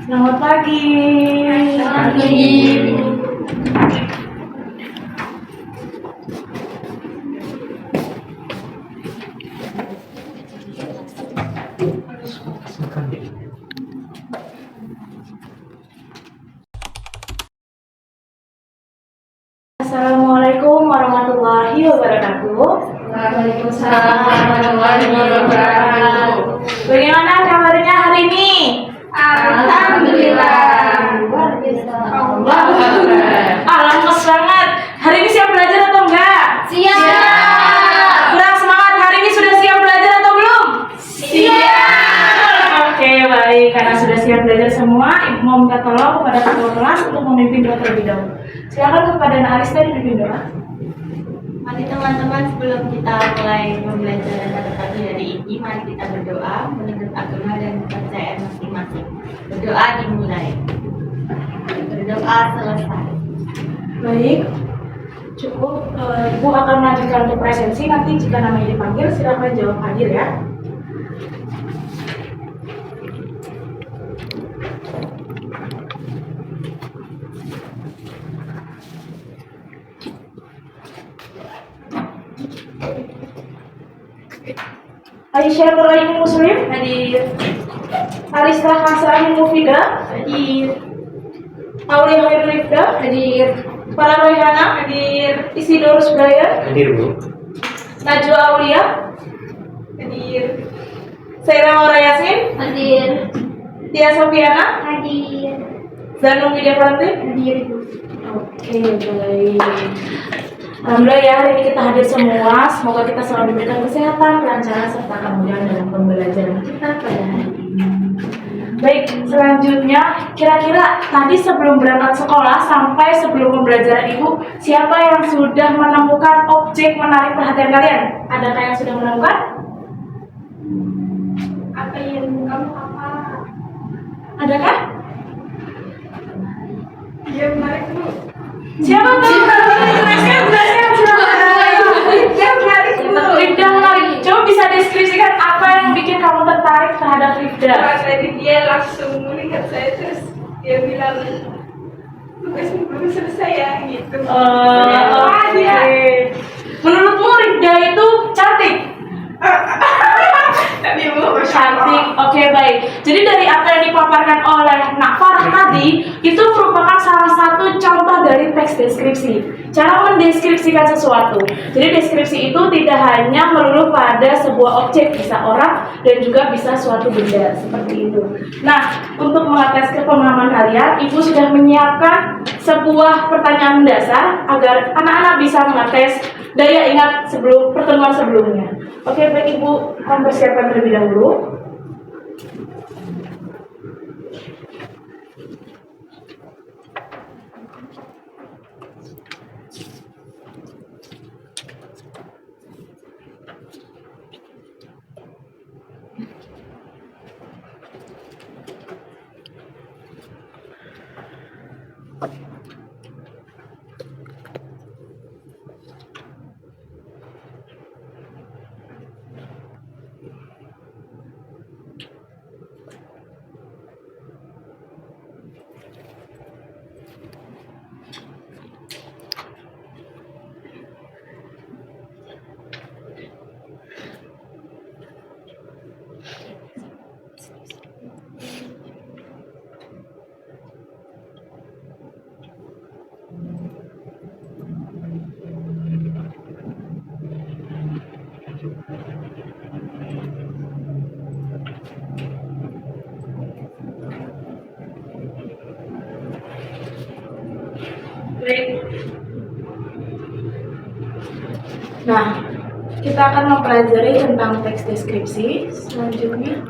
Selamat pagi. Selamat pagi. Assalamualaikum warahmatullahi wabarakatuh. Waalaikumsalam warahmatullahi wabarakatuh. Bagaimana kabarnya hari ini? Alhamdulillah. Lemes banget. Hari ini siap belajar atau enggak? Siap. Kurang semangat. Hari ini sudah siap belajar atau belum? Siap. Oke, baik. Karena sudah siap belajar semua, Ibu mau minta tolong kepada ketua kelas untuk memimpin doa terlebih dahulu. Silakan kepada Aris tadi memimpin doa. Mari teman-teman, sebelum kita mulai pembelajaran pada pagi hari ini, mari kita berdoa menurut agama dan kepercayaan masing-masing. Berdoa dimulai. Berdoa selesai. Baik, cukup. Ibu akan melanjutkan untuk presensi. Nanti jika namanya dipanggil, silakan jawab hadir ya. Aisyah Nuraimu Muslim Hadir. Arista Hasrani Mufida Hadir. Aulia Khairul Ifda Hadir. Para Royhana Hadir. Isidorus Brian Hadir, Bu. Najwa Aulia Hadir. Saira Maura Yasin Hadir. Tia Sofiana Hadir. Zanum Widya Pranti. Hadir. Oke, baik. Alhamdulillah ya, hari ini kita hadir semua. Semoga kita selalu diberikan kesehatan, kelancaran, serta kemudahan dalam pembelajaran kita pada hari ini. Baik, selanjutnya kira-kira tadi sebelum berangkat sekolah sampai sebelum pembelajaran Ibu, siapa yang sudah menemukan objek menarik perhatian kalian? Adakah yang sudah menemukan? Apa yang kamu apa? Adakah? Dia menarik Bu. Siapa tuh? Rifda menarik. Coba bisa deskripsikan apa yang bikin kamu tertarik terhadap Rifda? Tadi dia langsung melihat saya terus dia bilang tugasmu belum selesai ya gitu. Oke. Menurutmu Rifda itu cantik? Tapi Bu Cantik. Oke, baik. Jadi dari apa yang dipaparkan oleh Nak Farah tadi, itu merupakan salah satu contoh dari teks deskripsi. Cara mendeskripsikan sesuatu. Jadi deskripsi itu tidak hanya melulu pada sebuah objek, bisa orang dan juga bisa suatu benda seperti itu. Nah, untuk mengetes kepemahaman kalian, Ibu sudah menyiapkan sebuah pertanyaan mendasar agar anak-anak bisa mengetes daya ingat sebelum pertemuan sebelumnya. Oke, baik Ibu mempersiapkan terlebih dahulu. Baik. Nah, kita akan mempelajari tentang teks deskripsi selanjutnya.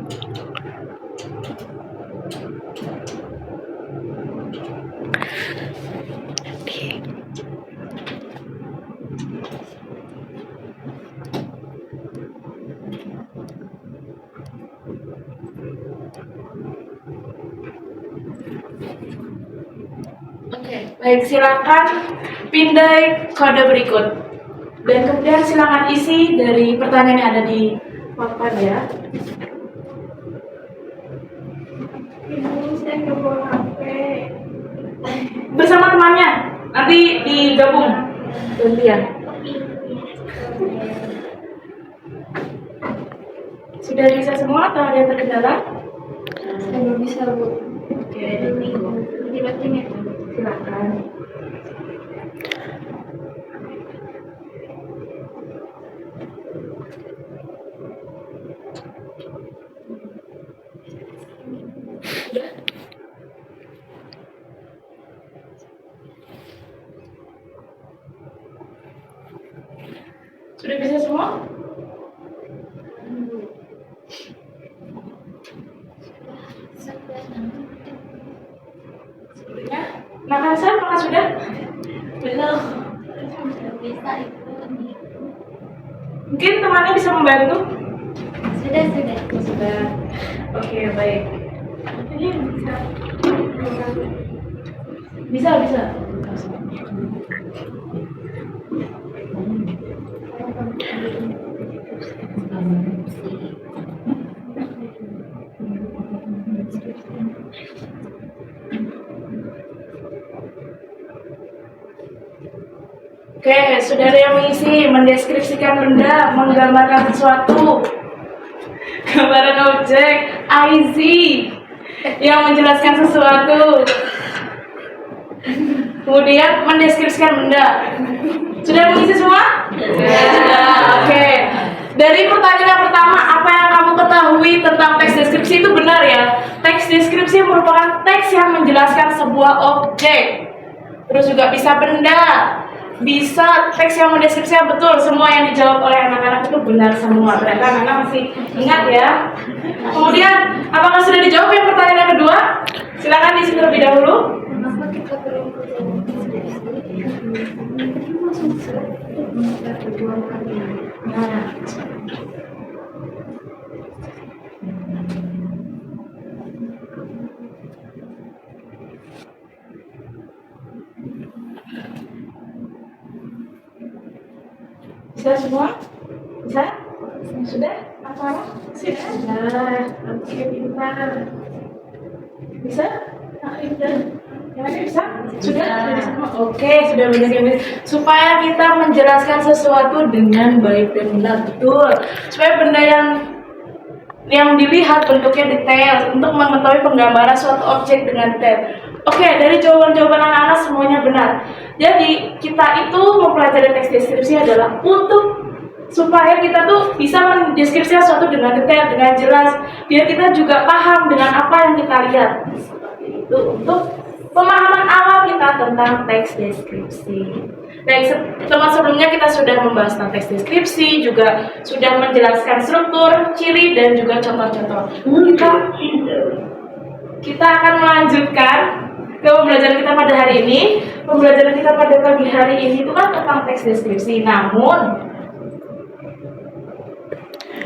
Baik, silakan pindai kode berikut. Dan kemudian silakan isi dari pertanyaan yang ada di papan ya. Ibu, saya nggak bawa HP. Bersama temannya. Nanti digabung gantian. Sudah bisa semua atau ada yang terkendala? Saya belum bisa, Bu. Oke, Tiba-tiba itu. silakan. Sudah bisa semua? Sebelumnya, makan sudah? Belum bisa itu. Mungkin temannya bisa membantu? Sudah. Sudah. Oke, baik. Ini bisa. Bisa. Oke, saudara yang mengisi, mendeskripsikan benda, menggambarkan sesuatu, gambaran objek, IC, yang menjelaskan sesuatu, kemudian mendeskripsikan benda. Sudah mengisi semua? Sudah. Oke. Dari pertanyaan yang pertama, apa yang kamu ketahui tentang teks deskripsi itu benar ya? Teks deskripsi merupakan teks yang menjelaskan sebuah objek. Terus juga bisa benda, bisa teks yang mendeskripsikan betul. Semua yang dijawab oleh anak-anak itu benar semua. Ternyata anak masih ingat ya. Kemudian, apakah sudah dijawab yang pertanyaan yang kedua? Silakan diisi terlebih dahulu. Kenapa kita perlu Nah, bisa semua? Bisa? Sudah? Apa? Sudah. Oke, pintar. Bisa? Pintar. Yang lain bisa? Sudah? Oke, sudah banyak yang bisa. Supaya kita menjelaskan sesuatu dengan baik dan benar, betul. Supaya benda yang dilihat bentuknya detail untuk mengetahui penggambaran suatu objek dengan detail. Oke, dari jawaban-jawaban anak-anak semuanya benar. Jadi kita itu mempelajari teks deskripsi adalah untuk supaya kita tuh bisa mendeskripsikan sesuatu dengan detail, dengan jelas, biar kita juga paham dengan apa yang kita lihat. Seperti itu untuk pemahaman awal kita tentang teks deskripsi. Baik, teman sebelumnya kita sudah membahas tentang teks deskripsi, juga sudah menjelaskan struktur, ciri, dan juga contoh-contoh. Kita akan melanjutkan ke pembelajaran kita pada hari ini. Pembelajaran kita pada pagi hari ini itu kan tentang teks deskripsi. Namun,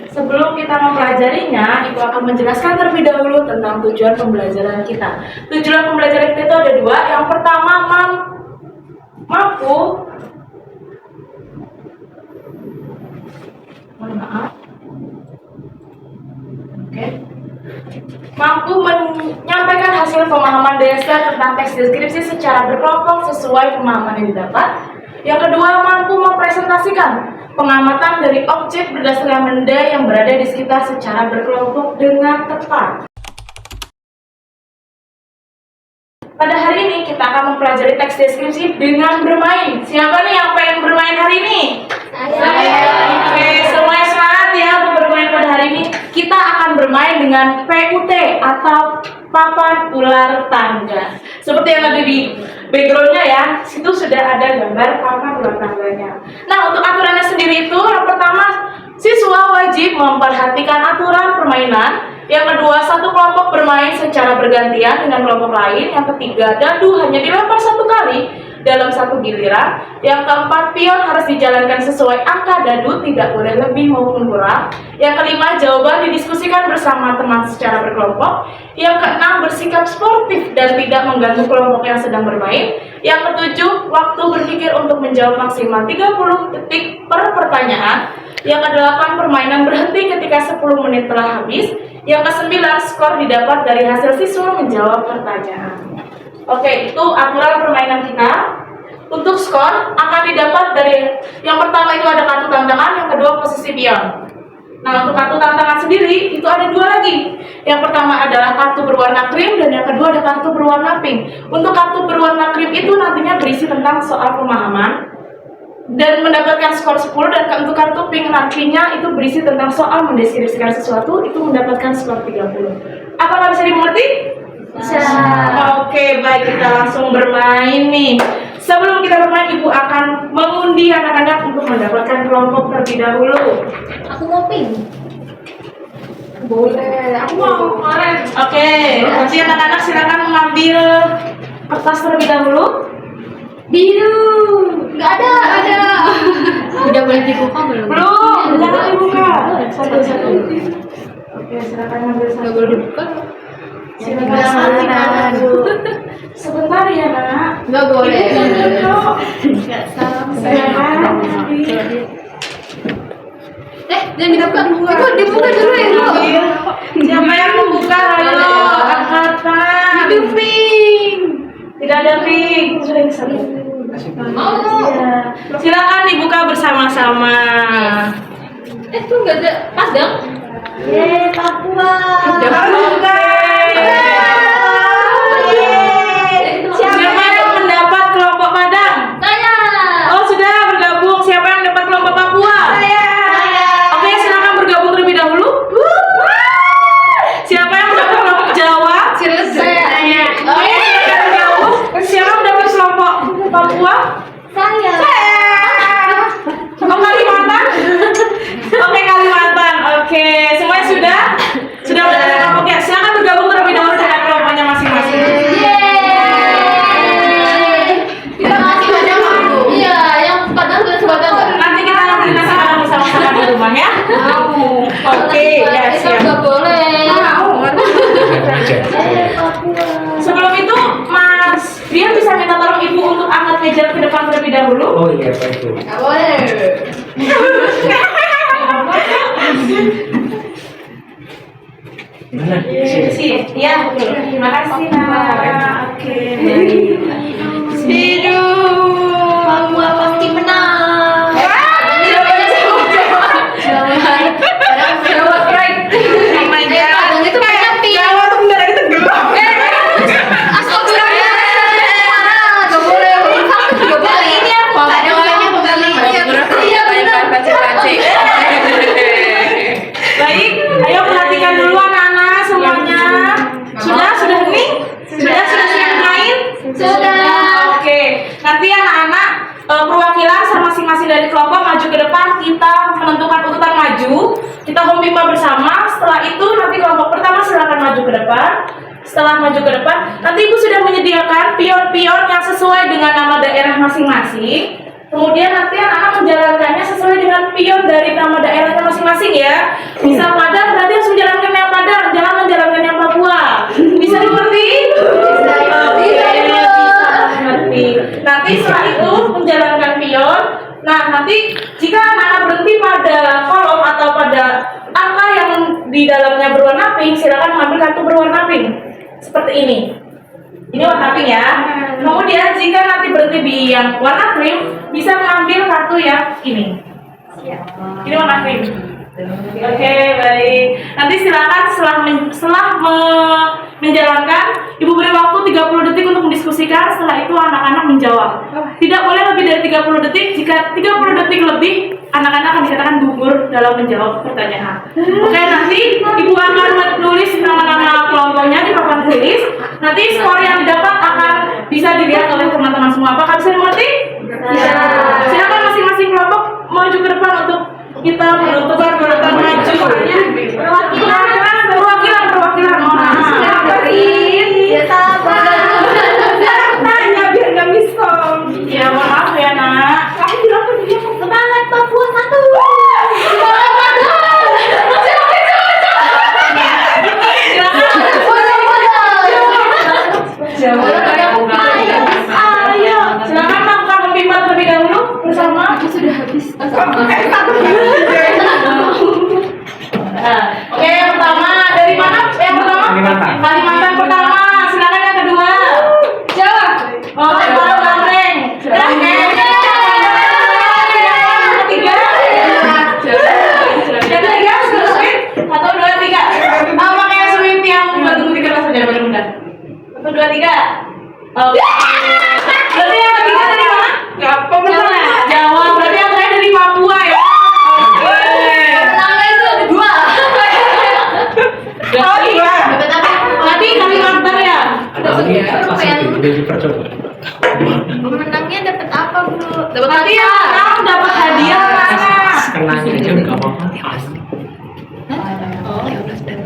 sebelum kita mempelajarinya, itu akan menjelaskan terlebih dahulu tentang tujuan pembelajaran kita. Tujuan pembelajaran kita itu ada dua. Yang pertama, mampu menyampaikan hasil pemahaman dasar tentang teks deskripsi secara berkelompok sesuai pemahaman yang didapat. Yang kedua, mampu mempresentasikan pengamatan dari objek berdasarkan benda yang berada di sekitar secara berkelompok dengan tepat. Pada hari ini kita akan mempelajari teks deskripsi dengan bermain. Siapa nih yang pengen bermain hari ini? Saya. Oke, semuanya semangat ya untuk bermain pada hari ini. Kita akan bermain dengan PUT atau papan ular tangga. Seperti yang ada di backgroundnya ya, situ sudah ada gambar papan ular tangganya. Nah, untuk aturannya sendiri itu, yang pertama, siswa wajib memperhatikan aturan permainan. Yang kedua, satu kelompok bermain secara bergantian dengan kelompok lain. Yang ketiga, dadu hanya dilempar satu kali dalam satu giliran. Yang keempat, pion harus dijalankan sesuai angka dadu, tidak boleh lebih maupun kurang. Yang kelima, jawaban didiskusikan bersama teman secara berkelompok. Yang keenam, bersikap sportif dan tidak mengganggu kelompok yang sedang bermain. Yang ketujuh, waktu berpikir untuk menjawab maksimal 30 detik per pertanyaan. Yang kedelapan, permainan berhenti ketika 10 menit telah habis. Yang kesembilan, skor didapat dari hasil siswa menjawab pertanyaan. Oke, itu aturan permainan kita. Untuk skor akan didapat dari yang pertama itu ada kartu tantangan, yang kedua posisi pion. Nah, untuk kartu tantangan sendiri itu ada dua lagi. Yang pertama adalah kartu berwarna krim dan yang kedua ada kartu berwarna pink. Untuk kartu berwarna krim itu nantinya berisi tentang soal pemahaman dan mendapatkan skor 10, dan untuk kartu pink nantinya itu berisi tentang soal mendeskripsikan sesuatu, itu mendapatkan skor 30. Apakah bisa dimengerti? Bisa. Oke, baik, kita langsung bermain nih. Sebelum kita bermain, Ibu akan mengundi anak-anak untuk mendapatkan kelompok terlebih dahulu. Aku mau pink. Boleh, aku mau kemarin. Oke, nanti anak-anak silakan mengambil kertas terlebih dahulu. Biru. Nggak ada. Udah boleh dibuka belum? Belum, jangan dibuka. Satu-satu. Oke, silakan ambil satu. Nggak boleh dibuka. Silakan. Sebentar ya, Nak. Nggak boleh. Nggak salah. Silakan. Jangan dibuka. Itu dibuka dulu ya. Ambil. Siapa yang membuka? Ayo, angkatan. Itu pink. Tidak ada pink. Sudah satu. Mau. Ya. Silakan dibuka bersama-sama. Tuh nggak ada. Pas dong. Papua. Oke. Siapa yang mendapat kelompok Padang? Saya. Oh, sudah bergabung. Siapa yang mendapat kelompok Papua? Saya. Oke, silakan bergabung terlebih dahulu. Siapa yang mendapat kelompok Jawa? Saya. Oke, silakan bergabung. Siapa yang mendapat kelompok Papua? Saya. Oh, Kalimantan? Oke, Kalimantan. Oke, semuanya sudah? Sudah mendapat kelompoknya. Silakan bergabung terlebih dahulu dengan kelompoknya masing-masing. Kita masih ada waktu. Iya, yang padahal sudah sebagian. Nanti kita akan nasi padang bersama-sama di rumah ya. Oke, ya siap. Nggak boleh. Sebelum itu, Mas Brian bisa minta tolong Ibu untuk angkat meja ke depan terlebih dahulu. Oh iya, Pak itu. Nggak boleh. Mana? Sini, ya. Terima kasih, Nak. Oke, baik. Biru. Papua pasti menang. Baik, ayo perhatikan dulu anak-anak semuanya. Sudah hening? Sudah siap main? Sudah. Oke, nanti anak-anak perwakilan sama masing-masing dari kelompok maju ke depan. Kita menentukan urutan maju. Kita memimpin bersama. Setelah itu nanti kelompok pertama silakan maju ke depan. Setelah maju ke depan, nanti Ibu sudah menyediakan pion-pion yang sesuai dengan nama daerah masing-masing. Kemudian nanti anak-anak menjalankannya sesuai dengan pion dari nama daerahnya masing-masing ya. Misal Padang, berarti harus menjalankan yang Padang, jangan menjalankan yang Papua. Bisa dimengerti? Bisa dimengerti. Nanti setelah itu menjalankan pion. Nah, nanti jika anak-anak berhenti pada kolom atau pada angka yang di dalamnya berwarna pink, silakan mengambil kartu berwarna pink. Seperti ini. Ini warna pink ya. Kemudian jika nanti berhenti di yang warna krim, bisa mengambil kartu yang ini. Ini warna krim. Oke, baik. Nanti silakan setelah menjalankan, Ibu beri waktu 30 detik untuk mendiskusikan. Setelah itu anak-anak menjawab. Tidak boleh lebih dari 30 detik. Jika 30 detik lebih, anak-anak akan dikatakan gugur dalam menjawab pertanyaan. Oke, nanti Ibu akan menulis nama-nama kelompoknya di papan tulis. Nanti skor yang didapat akan bisa dilihat oleh teman-teman semua. Apakah bisa dimengerti? Bisa. Silakan masing-masing kelompok maju ke depan untuk kita menentukan urutan maju. Perwakilan. Mohon maaf. Ya sabar. Tanya biar nggak miskom. Oke. Berarti yang ketiga dari mana? Jawa. Berarti yang terakhir dari Papua ya. Oke. Pertama itu ada 2. Berarti Dapat apa? nanti Kalimantan ya. Ada lagi pasti udah dipercoba. Pemenangnya dapat apa, Bu? Dapat Nanti yang menang dapat hadiah mana? Kenanya aja nggak apa-apa. Oh, ya udah sudah.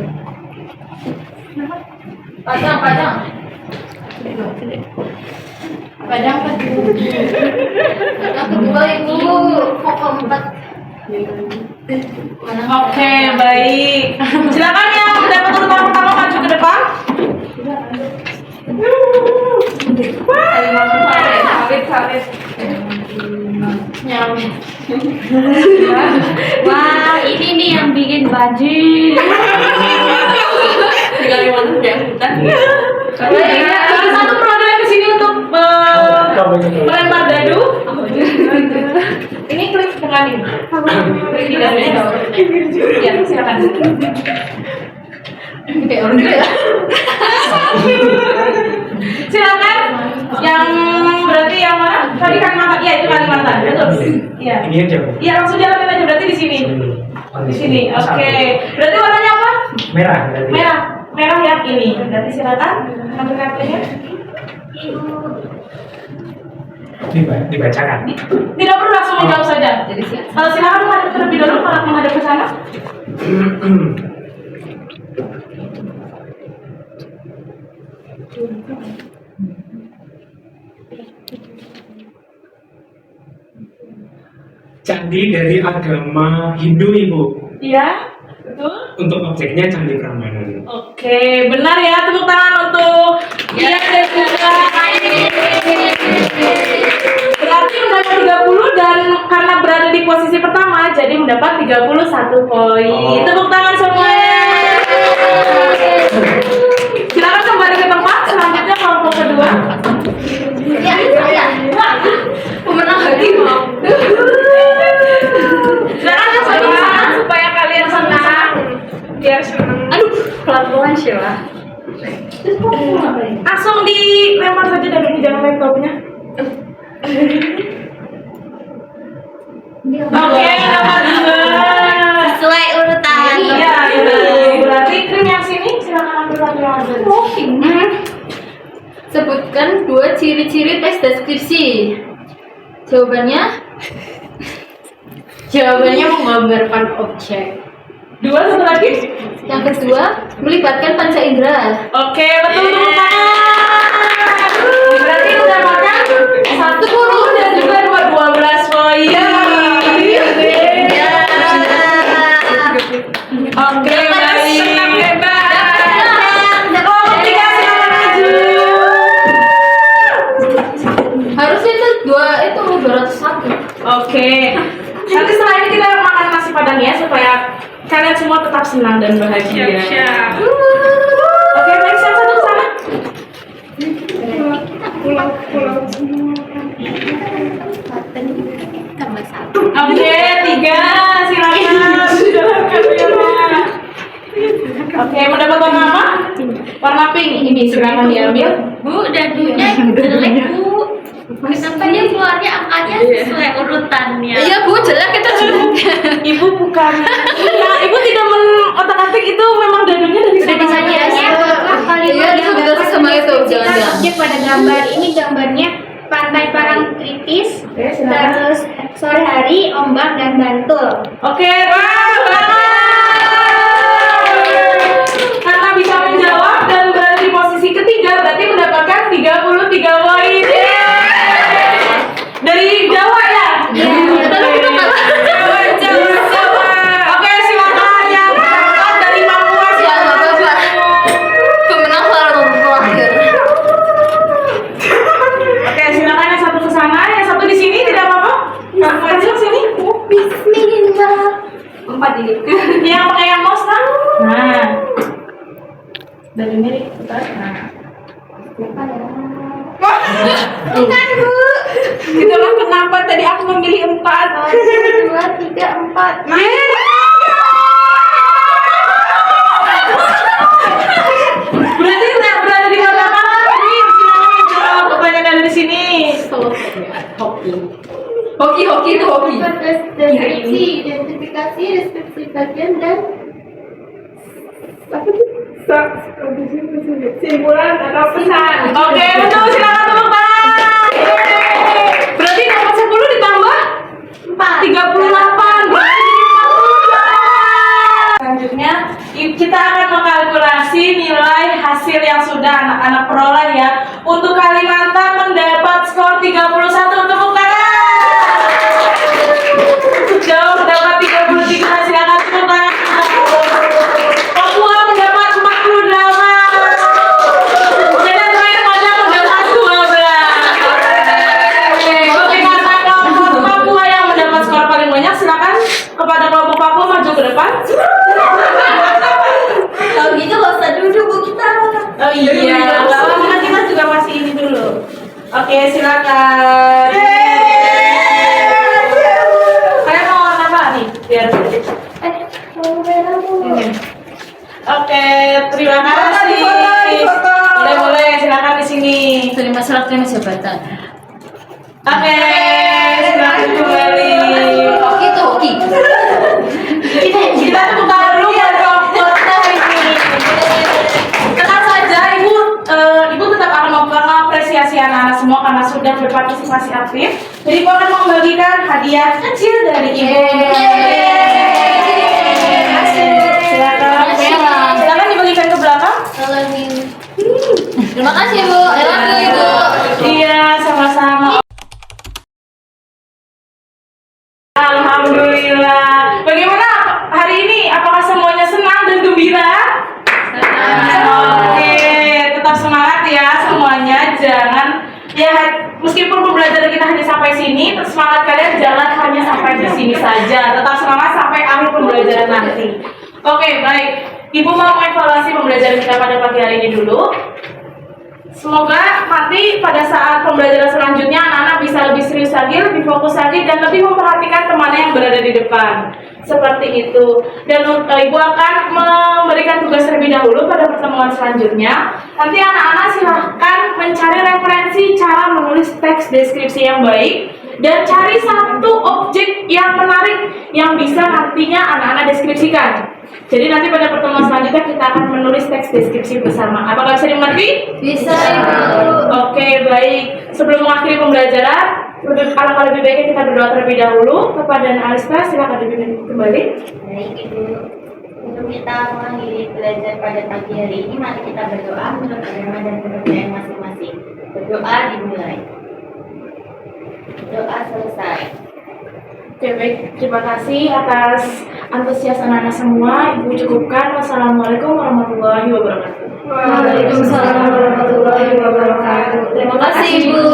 Padang. Padang kedua Ibu, kok keempat? Oke, baik. Silakan yang dapat urutan pertama maju ke depan. Sawit. Wah, ini nih yang bikin baju. Tinggal di mana ya, hutan. Iya. Salah satu perwakilan ke sini untuk melempar dadu. Ini klik dengan ini. Klik di dalamnya. Ya, silakan. Kayak orang gila ya. Silakan. Yang berarti yang mana? Tadi Kalimantan. Iya, itu Kalimantan. Betul. Iya. Ini aja. Bu. Iya, langsung jalanin aja berarti di sini. Di sini. Oke. Satu. Berarti warnanya apa? Merah. Berarti. Merah yang ini. Berarti silakan ambil kartunya. Dibacakan. Tidak perlu langsung menjawab saja. Jadi siap. Silakan menghadap terlebih dahulu kalau menghadap ke sana. Candi dari agama Hindu, Ibu. Iya, betul. Untuk objeknya Candi Prambanan. Oke, benar ya. Tepuk tangan untuk dia dan juga berarti mendapat 30 dan karena berada di posisi pertama jadi mendapat 31 poin. Tepuk tangan semuanya. Silakan kembali ke tempat. Selanjutnya kelompok kedua. Ya. Pemenang hati mau. Silakan yang satu ke sana supaya kalian senang. Biar senang. Aduh, pelan-pelan Sheila. Langsung dilempar saja dadunya, jangan main topnya. Oke, dapat 2. Sesuai urutan. Iya, berarti krim yang sini silakan ambil lagi yang ada. Sebutkan 2 ciri-ciri teks deskripsi. Jawabannya menggambarkan objek. 2, satu lagi. Yang kedua, melibatkan panca indera. Oke, betul tepuk tangan. Berarti udah makan 10 dan juga 12 poin. Oke, baik. Kelompok ketiga silakan maju. Harusnya itu 201. Oke. Nanti setelah ini kita makan nasi padang ya supaya kalian semua tetap senang dan bahagia. Siap. Oke, baik, siapa satu ke sana? Tambah 1. Oke, 3, silakan. Oke, mau dapat warna apa? Warna pink. Ini silakan diambil. Bu, dadunya jelek, Bu. Kenapa dia keluarnya angkanya sesuai urutannya? Iya Bu, jelek itu jelek. Ibu bukan. Nah, ibu tidak otak-atik itu memang dadunya dari Udah sana. disajiannya. Iya, dia juga sama itu, jangan-jangan. Objek pada gambar ini gambarnya pantai Parangtritis, Oke, silakan. terus sore hari, ombak dan Bantul. Oke, karena bisa menjawab dan berada di posisi ketiga berarti mendapatkan 33 poin. Dari Jawa ya? Jawa. Oke, silakan yang dapat dari Papua Ya, nggak apa-apa. Pemenang selalu terakhir. Oke, silakan yang satu ke sana, yang satu di sini tidak apa-apa. Kamu aja sini. Bismillah. 4 ini. Yang pakai yang mouse kan? Nah. Dan ini putar. Nah. Bukan Bu. Itulah kenapa tadi aku memilih 4. 1, 2, 3, 4. Berarti tidak berada di kota mana? Ini silakan menjawab. bagian dan Simpulan atau pesan. Oke, betul. Silakan tepuk tangan. Yeay. Berarti dapat 10 ditambah 38. Berarti jadi 42. Selanjutnya kita akan mengkalkulasi nilai hasil yang sudah anak-anak peroleh ya. Untuk Kalimantan mendapat skor 31. Tepuk tangan. Jawa mendapat 33. Silakan tepuk tangan. Papua mendapat 48. Dan terakhir Padang mendapat 12. Oke, karena kelompok Papua yang mendapat skor paling banyak, silakan kepada kelompok Papua maju ke depan. Kalau gitu gak usah duduk Bu kita. Oh iya, nggak apa-apa, kita juga masih ini dulu. Oke, silakan. Kalian mau warna apa nih? Biar ini. Oke, terima kasih. Boleh, silakan di sini. terima surat terima jabatan. Oke, silakan kembali. Itu hoki. Kita tepuk tangan dulu buat kompornya ini. Tenang saja, Ibu tetap akan mengapresiasi anak-anak semua karena sudah berpartisipasi aktif. Jadi Ibu akan membagikan hadiah kecil dari Ibu. Silakan dibagikan ke belakang. Terima kasih Bu. I love you Ibu. Iya, sama-sama. Alhamdulillah. Bagaimana hari ini? Apakah semuanya senang dan gembira? Oke, tetap semangat ya semuanya. Jangan ya meskipun pembelajaran kita hanya sampai sini, semangat kalian jangan hanya sampai di sini saja. Tetap semangat sampai akhir pembelajaran nanti. Oke, baik. Ibu mau mengevaluasi pembelajaran kita pada pagi hari ini dulu. Semoga nanti pada saat pembelajaran selanjutnya anak-anak bisa lebih serius lagi, lebih fokus lagi, dan lebih memperhatikan temannya yang berada di depan. Seperti itu. Dan Ibu akan memberikan tugas terlebih dahulu pada pertemuan selanjutnya. Nanti anak-anak silahkan mencari referensi cara menulis teks deskripsi yang baik, dan cari satu objek yang menarik yang bisa nantinya anak-anak deskripsikan. Jadi nanti pada pertemuan selanjutnya kita akan menulis teks deskripsi bersama. Apakah bisa dimengerti? Bisa Ibu. Oke, baik. Sebelum mengakhiri pembelajaran, alangkah lebih baiknya kita berdoa terlebih dahulu. Kepada Alista, silakan dipimpin kembali. Baik Ibu. Untuk kita mengakhiri belajar pada pagi hari ini, mari kita berdoa menurut agama dan kepercayaan masing-masing. Berdoa dimulai. Doa selesai. Oke, baik. Terima kasih atas antusias anak-anak semua. Ibu cukupkan. Wassalamualaikum warahmatullahi wabarakatuh. Waalaikumsalam warahmatullahi wabarakatuh. Terima kasih Ibu.